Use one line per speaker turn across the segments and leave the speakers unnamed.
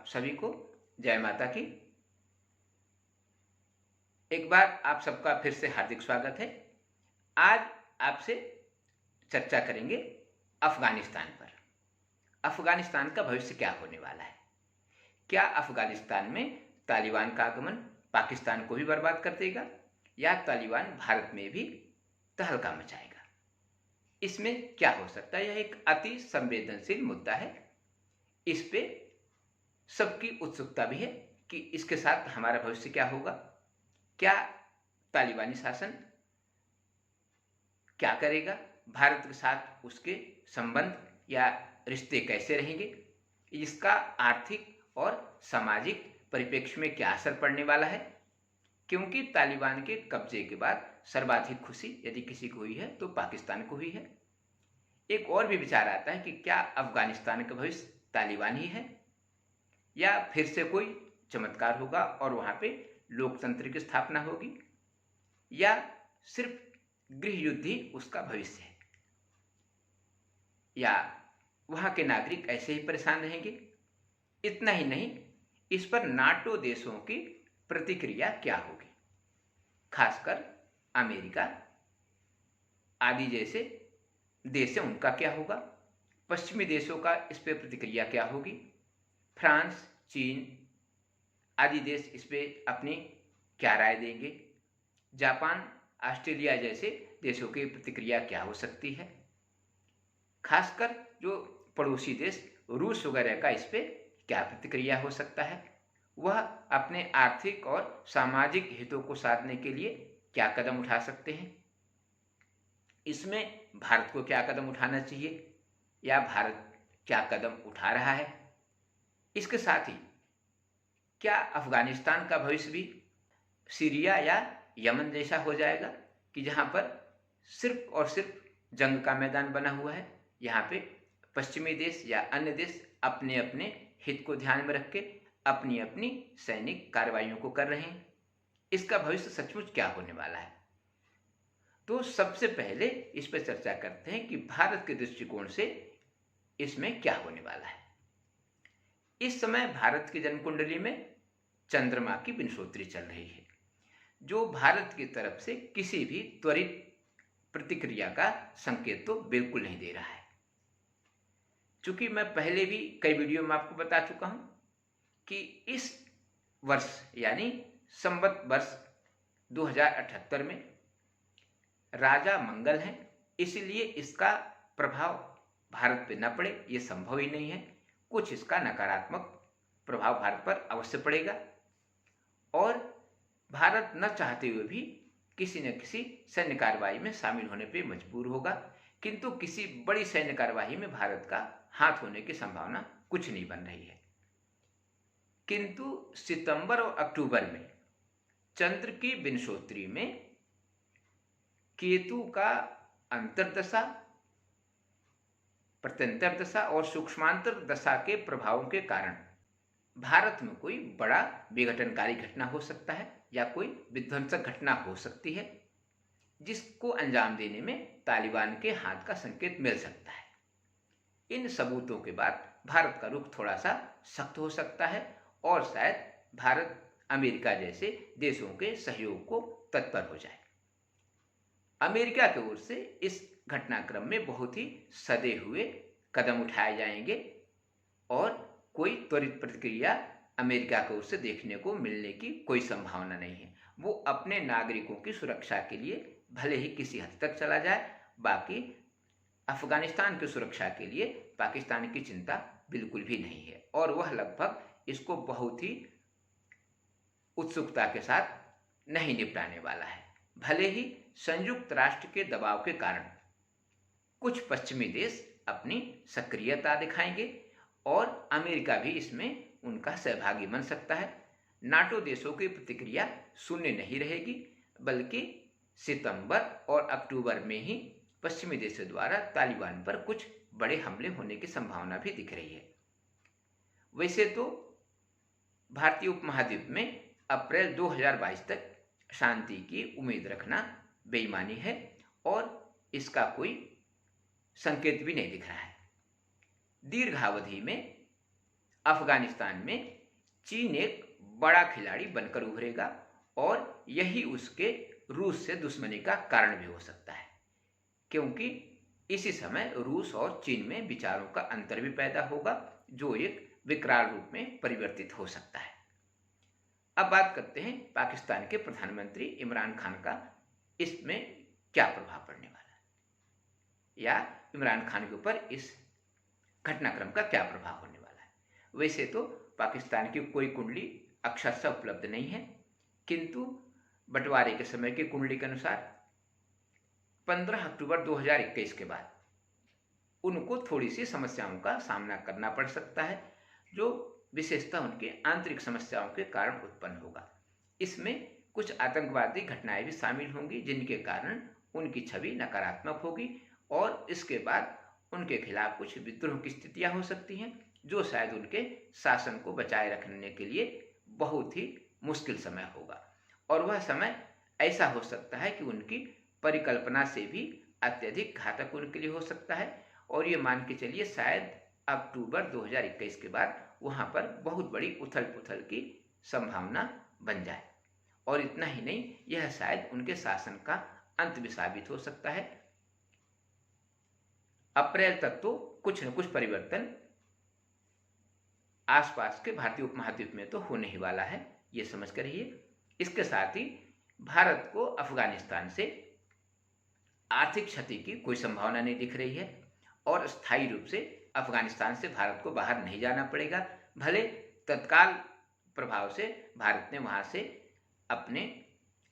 सभी को जय माता की। एक बार आप सबका फिर से हार्दिक स्वागत है। आज आपसे चर्चा करेंगे अफगानिस्तान पर। अफगानिस्तान का भविष्य क्या होने वाला है? क्या अफगानिस्तान में तालिबान का आगमन पाकिस्तान को भी बर्बाद कर देगा या तालिबान भारत में भी तहलका मचाएगा? इसमें क्या हो सकता है? यह एक अति संवेदनशील मुद्दा है। इस पे सबकी उत्सुकता भी है कि इसके साथ हमारा भविष्य क्या होगा, क्या तालिबानी शासन क्या करेगा, भारत के साथ उसके संबंध या रिश्ते कैसे रहेंगे, इसका आर्थिक और सामाजिक परिप्रेक्ष्य में क्या असर पड़ने वाला है। क्योंकि तालिबान के कब्जे के बाद सर्वाधिक खुशी यदि किसी को हुई है तो पाकिस्तान को हुई है। एक और भी विचार आता है कि क्या अफगानिस्तान का भविष्य तालिबान ही है या फिर से कोई चमत्कार होगा और वहां पे लोकतंत्र की स्थापना होगी, या सिर्फ गृह युद्ध ही उसका भविष्य है, या वहां के नागरिक ऐसे ही परेशान रहेंगे। इतना ही नहीं, इस पर नाटो देशों की प्रतिक्रिया क्या होगी, खासकर अमेरिका आदि जैसे देश है उनका क्या होगा, पश्चिमी देशों का इस पर प्रतिक्रिया क्या होगी, फ्रांस, चीन आदि देश इस पर अपनी क्या राय देंगे, जापान, ऑस्ट्रेलिया जैसे देशों की प्रतिक्रिया क्या हो सकती है। खासकर जो पड़ोसी देश रूस वगैरह का इस पे क्या प्रतिक्रिया हो सकता है, वह अपने आर्थिक और सामाजिक हितों को साधने के लिए क्या कदम उठा सकते हैं। इसमें भारत को क्या कदम उठाना चाहिए या भारत क्या कदम उठा रहा है। इसके साथ ही क्या अफगानिस्तान का भविष्य भी सीरिया या यमन जैसा हो जाएगा कि जहां पर सिर्फ और सिर्फ जंग का मैदान बना हुआ है, यहाँ पे पश्चिमी देश या अन्य देश अपने अपने हित को ध्यान में रख के अपनी अपनी सैनिक कार्रवाइयों को कर रहे हैं। इसका भविष्य सचमुच क्या होने वाला है? तो सबसे पहले इस पर चर्चा करते हैं कि भारत के दृष्टिकोण से इसमें क्या होने वाला है। इस समय भारत की जन्मकुंडली में चंद्रमा की विंशोत्तरी चल रही है, जो भारत की तरफ से किसी भी त्वरित प्रतिक्रिया का संकेत तो बिल्कुल नहीं दे रहा है। चूंकि मैं पहले भी कई वीडियो में आपको बता चुका हूं कि इस वर्ष यानी संवत वर्ष 2078 में राजा मंगल हैं, इसलिए इसका प्रभाव भारत पे न पड़े ये संभव ही नहीं है। कुछ इसका नकारात्मक प्रभाव भारत पर अवश्य पड़ेगा और भारत न चाहते हुए भी किसी न किसी सैन्य कार्रवाई में शामिल होने पर मजबूर होगा, किंतु किसी बड़ी सैन्य कार्रवाई में भारत का हाथ होने की संभावना कुछ नहीं बन रही है। किंतु सितंबर और अक्टूबर में चंद्र की विंशोत्तरी में केतु का अंतर्दशा, प्रत्यंतर दशा और सूक्ष्मांतर दशा के प्रभावों के कारण भारत में कोई बड़ा विघटनकारी घटना हो सकता है या कोई विध्वंसक घटना हो सकती है, जिसको अंजाम देने में तालिबान के हाथ का संकेत मिल सकता है। इन सबूतों के बाद भारत का रुख थोड़ा सा सख्त हो सकता है और शायद भारत अमेरिका जैसे देशों के सहयोग को तत्पर हो जाए। अमेरिका की ओर से इस घटनाक्रम में बहुत ही सदे हुए कदम उठाए जाएंगे और कोई त्वरित प्रतिक्रिया अमेरिका की ओर से देखने को मिलने की कोई संभावना नहीं है। वो अपने नागरिकों की सुरक्षा के लिए भले ही किसी हद तक चला जाए, बाकी अफगानिस्तान की सुरक्षा के लिए पाकिस्तान की चिंता बिल्कुल भी नहीं है और वह लगभग इसको बहुत ही उत्सुकता के साथ नहीं निपटाने वाला है। भले ही संयुक्त राष्ट्र के दबाव के कारण कुछ पश्चिमी देश अपनी सक्रियता दिखाएंगे और अमेरिका भी इसमें उनका सहभागी बन सकता है। नाटो देशों की प्रतिक्रिया शून्य नहीं रहेगी, बल्कि सितंबर और अक्टूबर में ही पश्चिमी देशों द्वारा तालिबान पर कुछ बड़े हमले होने की संभावना भी दिख रही है। वैसे तो भारतीय उपमहाद्वीप में अप्रैल 2022 तक शांति की उम्मीद रखना बेईमानी है और इसका कोई संकेत भी नहीं दिख रहा है। दीर्घावधि में अफगानिस्तान में चीन एक बड़ा खिलाड़ी बनकर उभरेगा और यही उसके रूस से दुश्मनी का कारण भी हो सकता है, क्योंकि इसी समय रूस और चीन में विचारों का अंतर भी पैदा होगा जो एक विकराल रूप में परिवर्तित हो सकता है। अब बात करते हैं पाकिस्तान के प्रधानमंत्री इमरान खान का, इसमें क्या प्रभाव पड़ने वाला है या इमरान खान के ऊपर इस घटनाक्रम का क्या प्रभाव होने वाला है। वैसे तो पाकिस्तान की कोई कुंडली अक्षरशः उपलब्ध नहीं है, किंतु बंटवारे के समय की कुंडली के अनुसार 15 अक्टूबर 2021 के बाद उनको थोड़ी सी समस्याओं का सामना करना पड़ सकता है, जो विशेषतः उनके आंतरिक समस्याओं के कारण उत्पन्न होगा। इसमें कुछ आतंकवादी घटनाएं भी शामिल होंगी जिनके कारण उनकी छवि नकारात्मक होगी और इसके बाद उनके खिलाफ कुछ विद्रोह की स्थितियां हो सकती हैं, जो शायद उनके शासन को बचाए रखने के लिए बहुत ही मुश्किल समय होगा। और वह समय ऐसा हो सकता है कि उनकी परिकल्पना से भी अत्यधिक घातक उनके लिए हो सकता है और ये मान के चलिए शायद अक्टूबर 2021 के बाद वहाँ पर बहुत बड़ी उथल पुथल की संभावना बन जाए। और इतना ही नहीं, यह शायद उनके शासन का अंत भी साबित हो सकता है। अप्रैल तक तो कुछ न कुछ परिवर्तन आसपास के भारतीय उपमहाद्वीप में तो होने ही वाला है, ये समझ कर रहिए। इसके साथ ही भारत को अफगानिस्तान से आर्थिक क्षति की कोई संभावना नहीं दिख रही है और स्थायी रूप से अफगानिस्तान से भारत को बाहर नहीं जाना पड़ेगा। भले तत्काल प्रभाव से भारत ने वहाँ से अपने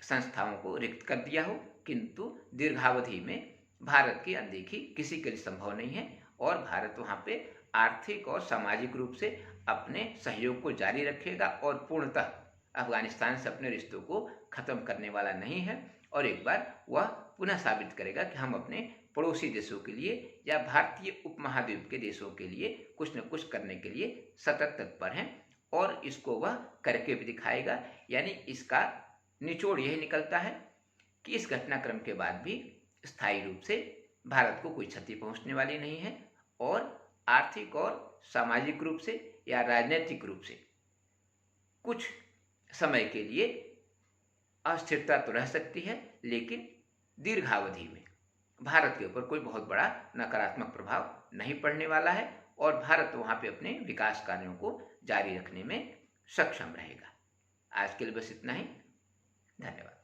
संस्थाओं को रिक्त कर दिया हो, किंतु दीर्घावधि में भारत की अनदेखी किसी के लिए संभव नहीं है और भारत वहाँ पे आर्थिक और सामाजिक रूप से अपने सहयोग को जारी रखेगा और पूर्णतः अफगानिस्तान से अपने रिश्तों को खत्म करने वाला नहीं है। और एक बार वह पुनः साबित करेगा कि हम अपने पड़ोसी देशों के लिए या भारतीय उपमहाद्वीप के देशों के लिए कुछ न कुछ करने के लिए सतत तत्पर हैं और इसको वह करके भी दिखाएगा। यानी इसका निचोड़ यही निकलता है कि इस घटनाक्रम के बाद भी स्थायी रूप से भारत को कोई क्षति पहुंचने वाली नहीं है और आर्थिक और सामाजिक रूप से या राजनीतिक रूप से कुछ समय के लिए अस्थिरता तो रह सकती है, लेकिन दीर्घावधि में भारत के ऊपर कोई बहुत बड़ा नकारात्मक प्रभाव नहीं पड़ने वाला है और भारत वहाँ पे अपने विकास कार्यों को जारी रखने में सक्षम रहेगा। आज के लिए बस इतना ही। धन्यवाद।